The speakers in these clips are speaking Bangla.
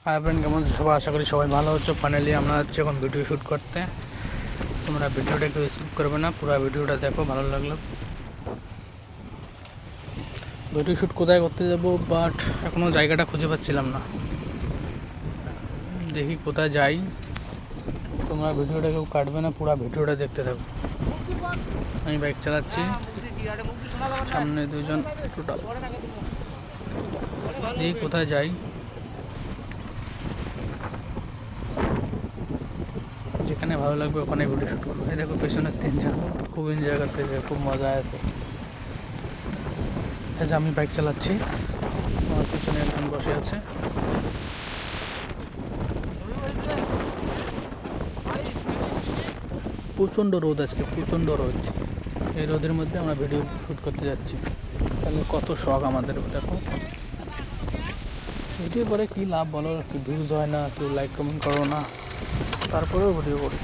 হাই ফ্রেন্ড, কেমন আছো সবাই? আশা করি সবাই ভালো হচ্ছে। ফাইনালি আমরা হচ্ছে এখন ভিডিও শ্যুট করতে। তোমরা ভিডিওটা কেউ স্কিপ করবে না, পুরো ভিডিওটা দেখো, ভালো লাগলো। ভিডিও শ্যুট কোথায় করতে যাব, বাট এখনও জায়গাটা খুঁজে পাচ্ছিলাম না। দেখি কোথায় যাই। তোমরা ভিডিওটা কেউ কাটবে না, পুরো ভিডিওটা দেখতে থাকো। আমি বাইক চালাচ্ছি, সামনে দুজন টোটাল। দেখি কোথায় যাই, যেখানে ভালো লাগবে ওখানে ভিডিও শ্যুট করবো। এই দেখো পেছনের তিনজন খুব এনজয় করতেছে, খুব মজা আছে। আচ্ছা, আমি বাইক চালাচ্ছি, আমার পিছনে একজন বসে আছে। প্রচণ্ড রোদ আজকে, প্রচণ্ড রোদ। এই রোদের মধ্যে আমরা ভিডিও শ্যুট করতে যাচ্ছি। তাহলে কত শখ আমাদের, দেখো। ভিডিও করে কী লাভ বলো? কি ভিউজ হয় না, কেউ লাইক কমেন্ট করো না, তারপরেও ভিডিও করি।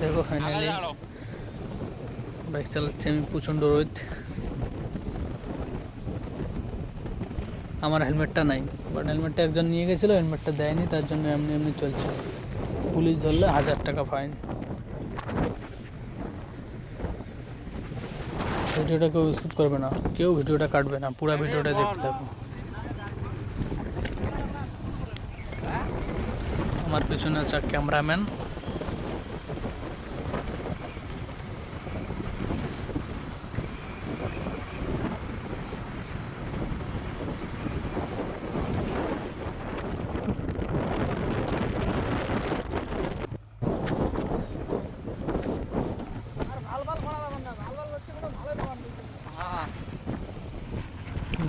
দেখো ফাইনালি বাইক চালাচ্ছি আমি, প্রচণ্ড রোদ। আমার হেলমেটটা নাই, বাট হেলমেটটা একজন নিয়ে গেছিলো, হেলমেটটা দেয়নি, তার জন্য এমনি এমনি চলছে। পুলিশ ধরলে 1000 টাকা ফাইন। ভিডিওটা কেউ স্কিপ করবে না, কেউ ভিডিওটা কাটবে না, পুরো ভিডিওটা দেখতে থাকো। আমার পিছনে আছে ক্যামেরাম্যান।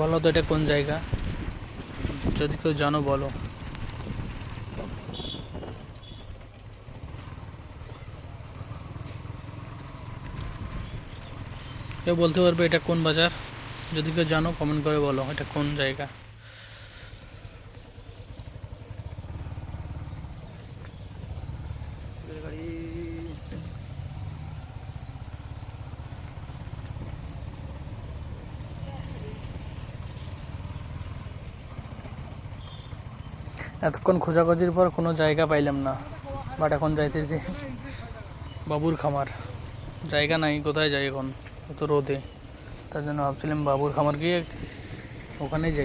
বলো তো এটা কোন জায়গা? যদি কেউ জানো বলো। কেউ বলতে পারবে এটা কোন বাজার? যদি কেউ জানো কমেন্ট করে বলো এটা কোন জায়গা। এতক্ষণ খোঁজাখুঁজির পর কোনো জায়গা পাইলাম না, বাট এখন যাইতেছি বাবুর খামার। জায়গা নাই, কোথায় যাই এখন এত রোদে? তার জন্য ভাবছিলাম বাবুর খামার গিয়ে ওখানে যাই।